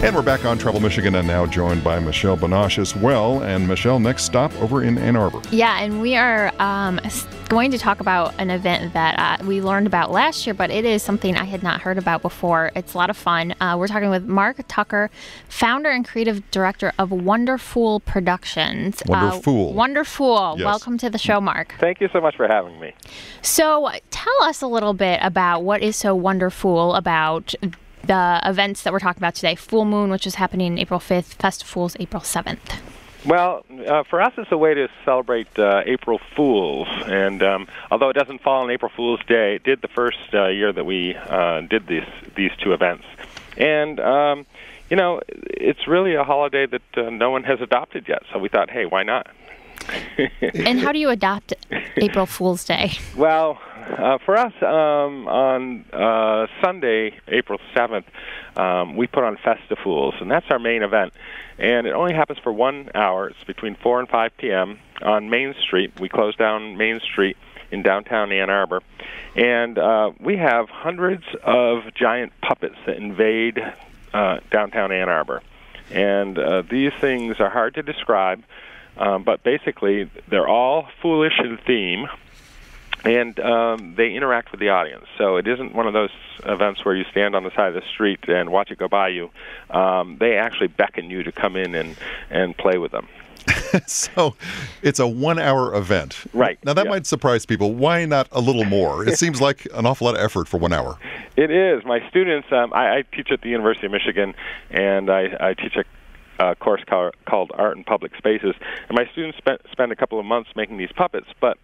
And we're back on Travel Michigan and now joined by Michelle Binoche as well. And Michelle, next stop over in Ann Arbor. Yeah, and we are going to talk about an event that we learned about last year, but it is something I had not heard about before. It's a lot of fun. We're talking with Mark Tucker, founder and creative director of Wonderfool Productions. Wonderfool. Wonderfool. Yes. Welcome to the show, Mark. Thank you so much for having me. So tell us a little bit about what is so wonderful about the events that we're talking about today. Foolmoon, which is happening April 5th, Festifools April 7th. Well, for us, it's a way to celebrate April Fools. And although it doesn't fall on April Fool's Day, it did the first year that we did these two events. And, you know, it's really a holiday that no one has adopted yet. So we thought, hey, why not? And how do you adopt April Fool's Day? Well, for us, on Sunday, April 7th, we put on Festifools, and that's our main event. And it only happens for 1 hour. It's between 4 and 5 p.m. on Main Street. We close down Main Street in downtown Ann Arbor. And we have hundreds of giant puppets that invade downtown Ann Arbor. And these things are hard to describe. But basically, they're all foolish in theme, and they interact with the audience. So it isn't one of those events where you stand on the side of the street and watch it go by you. They actually beckon you to come in and play with them. So it's a 1 hour event. Right. Now, that might surprise people. Why not a little more? It seems like an awful lot of effort for 1 hour. It is. My students, I teach at the University of Michigan, and I teach a course called Art in Public Spaces. And my students spend a couple of months making these puppets, but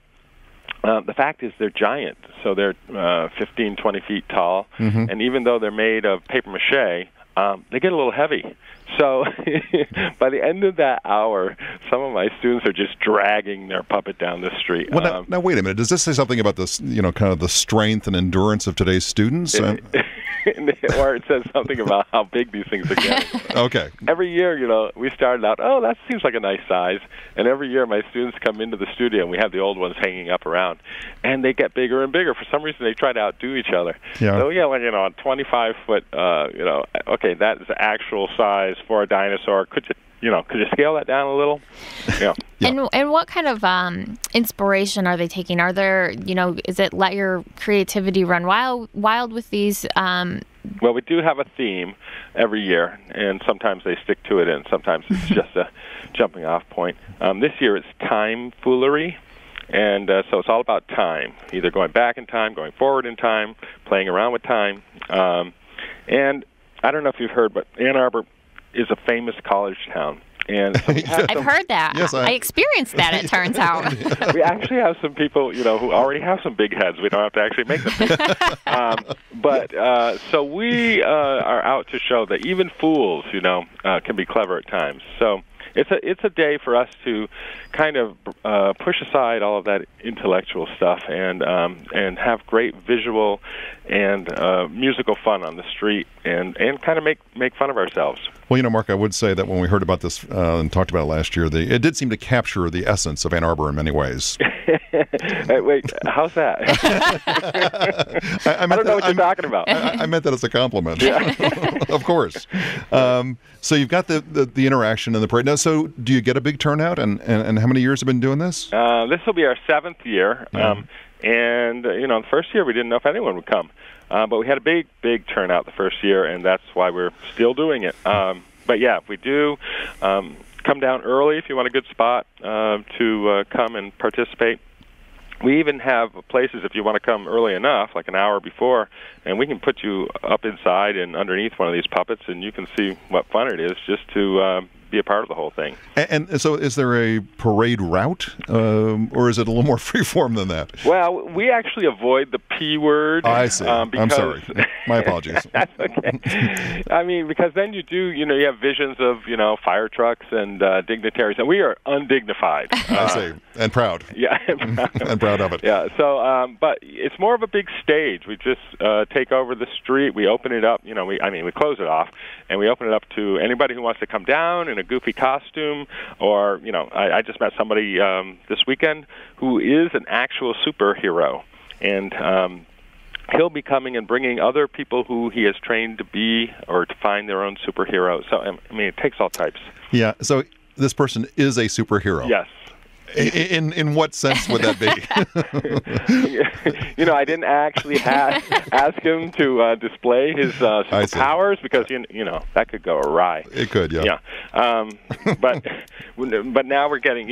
the fact is they're giant. So they're 15, 20 feet tall, and even though they're made of papier-mache, they get a little heavy. So by the end of that hour, some of my students are just dragging their puppet down the street. Well, now, wait a minute. Does this say something about this, kind of the strength and endurance of today's students? Or it says something about how big these things are getting. Okay. Every year, we started out, that seems like a nice size. And every year my students come into the studio, and we have the old ones hanging up around. And they get bigger and bigger. For some reason, they try to outdo each other. Yeah. So, a 25-foot, okay, that is the actual size for a dinosaur. Could you scale that down a little? Yeah. And what kind of inspiration are they taking? Are there, is it let your creativity run wild with these? Well, we do have a theme every year, and sometimes they stick to it, and sometimes it's just a jumping-off point. This year it's time foolery, and so it's all about time, either going back in time, going forward in time, playing around with time. And I don't know if you've heard, but Ann Arbor is a famous college town. And so I've heard that. Yes, I experienced that, it turns out. We actually have some people, who already have some big heads. We don't have to actually make them. So we are out to show that even fools, can be clever at times. So it's a day for us to kind of push aside all of that intellectual stuff and have great visual and musical fun on the street and kind of make fun of ourselves. Well, Mark, I would say that when we heard about this and talked about it last year, it did seem to capture the essence of Ann Arbor in many ways. Wait, how's that? I don't know what you're talking about. I meant that as a compliment. Yeah. Of course. So you've got the interaction and the parade. Now, so do you get a big turnout, and how many years have been doing this? This will be our 7th year. And, the first year we didn't know if anyone would come. But we had a big turnout the first year, and that's why we're still doing it. But, yeah, if we do, come down early if you want a good spot to come and participate. We even have places if you want to come early enough, like an hour before, and we can put you up inside and underneath one of these puppets, and you can see what fun it is just to be a part of the whole thing. And so is there a parade route, or is it a little more free-form than that? Well, we actually avoid the P word. I see. I'm sorry. My apologies. That's okay. I mean, because then you have visions of, fire trucks and dignitaries, and we are undignified. I see. And proud. Yeah. And proud of it. Yeah. So, but it's more of a big stage. We just take over the street. We open it up. We close it off, and we open it up to anybody who wants to come down in a goofy costume, or I just met somebody this weekend who is an actual superhero, and he'll be coming and bringing other people who he has trained to be or to find their own superhero. So, I mean, it takes all types. Yeah, so this person is a superhero. Yes. In what sense would that be? I didn't actually ask him to display his superpowers because that could go awry. It could, yeah. Yeah, but now we're getting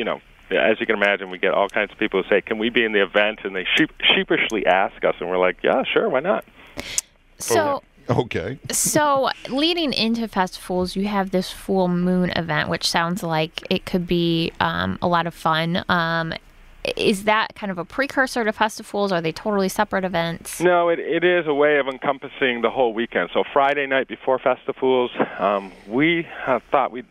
as you can imagine, we get all kinds of people who say, "Can we be in the event?" And they sheepishly ask us, and we're like, "Yeah, sure, why not?" So. Okay. So, leading into Festifools, you have this Foolmoon event, which sounds like it could be a lot of fun. Is that kind of a precursor to Festifools? Are they totally separate events? No, it is a way of encompassing the whole weekend. So, Friday night before Festifools, we thought we'd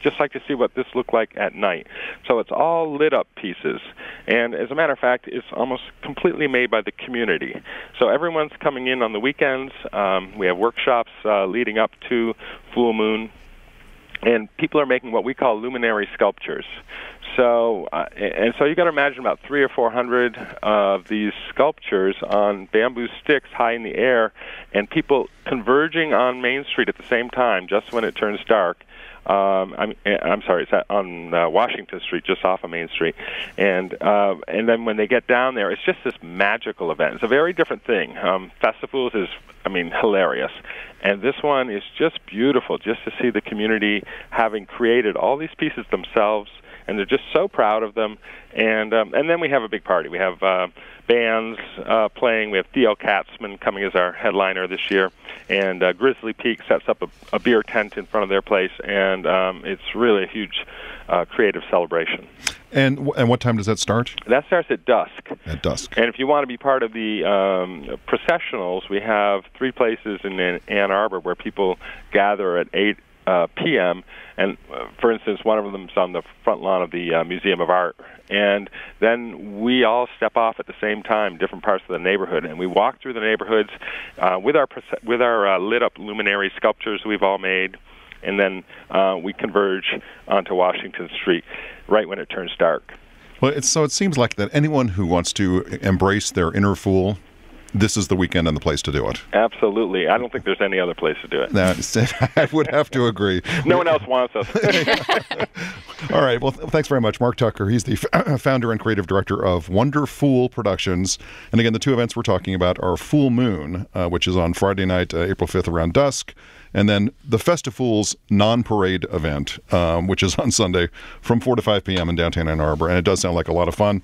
just like to see what this looked like at night. So it's all lit up pieces. And as a matter of fact, it's almost completely made by the community. So everyone's coming in on the weekends. We have workshops leading up to Foolmoon. And people are making what we call luminary sculptures. So, so you got to imagine about 300 or 400 of these sculptures on bamboo sticks high in the air, and people converging on Main Street at the same time, just when it turns dark. I'm sorry, it's on Washington Street, just off of Main Street, and then when they get down there, it's just this magical event. It's a very different thing. Festifools is, hilarious, and this one is just beautiful. Just to see the community having created all these pieces themselves, and they're just so proud of them. And then we have a big party. We have bands playing. We have Theo Katzman coming as our headliner this year, and Grizzly Peak sets up a beer tent in front of their place, and it's really a huge creative celebration. And what time does that start? That starts at dusk. At dusk. And if you want to be part of the processionals, we have 3 places in Ann Arbor where people gather at 8 p.m., and for instance, one of them is on the front lawn of the Museum of Art. And then we all step off at the same time, different parts of the neighborhood, and we walk through the neighborhoods with our lit-up luminary sculptures we've all made, and then we converge onto Washington Street right when it turns dark. Well, it seems like that anyone who wants to embrace their inner fool, this is the weekend and the place to do it. Absolutely. I don't think there's any other place to do it. I would have to agree. No one else wants us. All right. Well, thanks very much, Mark Tucker. He's the founder and creative director of Wonderfool Productions. And again, the 2 events we're talking about are Foolmoon, which is on Friday night, April 5th around dusk, and then the Festifools non-parade event, which is on Sunday from 4 to 5 p.m. in downtown Ann Arbor. And it does sound like a lot of fun.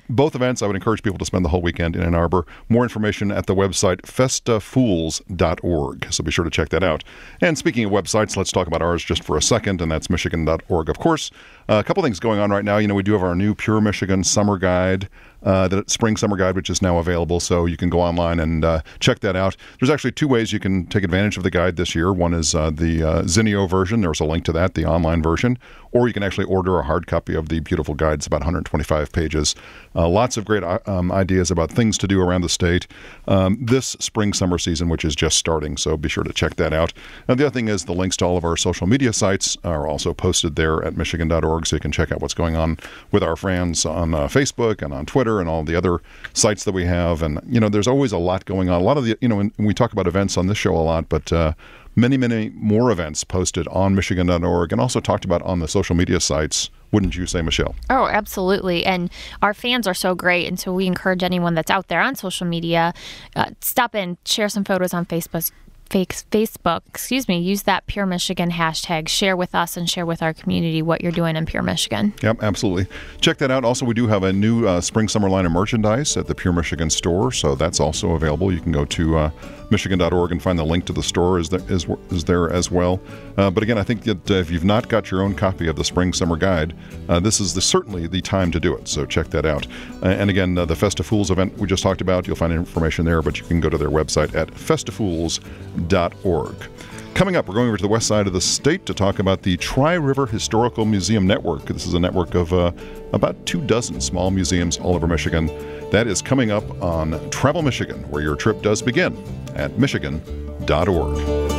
Both events, I would encourage people to spend the whole weekend in Ann Arbor. More information at the website festifools.org. So be sure to check that out. And speaking of websites, let's talk about ours just for a second, and that's michigan.org, of course. A couple things going on right now. We do have our new Pure Michigan Summer Guide, the Spring Summer Guide, which is now available, so you can go online and check that out. There's actually 2 ways you can take advantage of the guide this year. One is the Zinio version. There's a link to that, the online version. Or you can actually order a hard copy of the beautiful guide. It's about 125 pages. Lots of great ideas about things to do around the state this spring-summer season, which is just starting, so be sure to check that out. And the other thing is the links to all of our social media sites are also posted there at michigan.org, so you can check out what's going on with our friends on Facebook and on Twitter and all the other sites that we have. And, there's always a lot going on. A lot of the, and we talk about events on this show a lot, but many, many more events posted on michigan.org and also talked about on the social media sites. Wouldn't you say, Michelle? Oh, absolutely. And our fans are so great. And so we encourage anyone that's out there on social media, stop in, share some photos on Facebook, use that Pure Michigan hashtag, share with us and share with our community what you're doing in Pure Michigan. Yep, absolutely. Check that out. Also, we do have a new spring-summer line of merchandise at the Pure Michigan store, so that's also available. You can go to michigan.org and find the link to the store is there as well. But again, I think that if you've not got your own copy of the Spring-Summer Guide, this is certainly the time to do it, so check that out. And again, the Festifools event we just talked about, you'll find information there, but you can go to their website at festifools.org. Coming up, we're going over to the west side of the state to talk about the Tri-River Historical Museum Network. This is a network of about 24 small museums all over Michigan. That is coming up on Travel Michigan, where your trip does begin at michigan.org.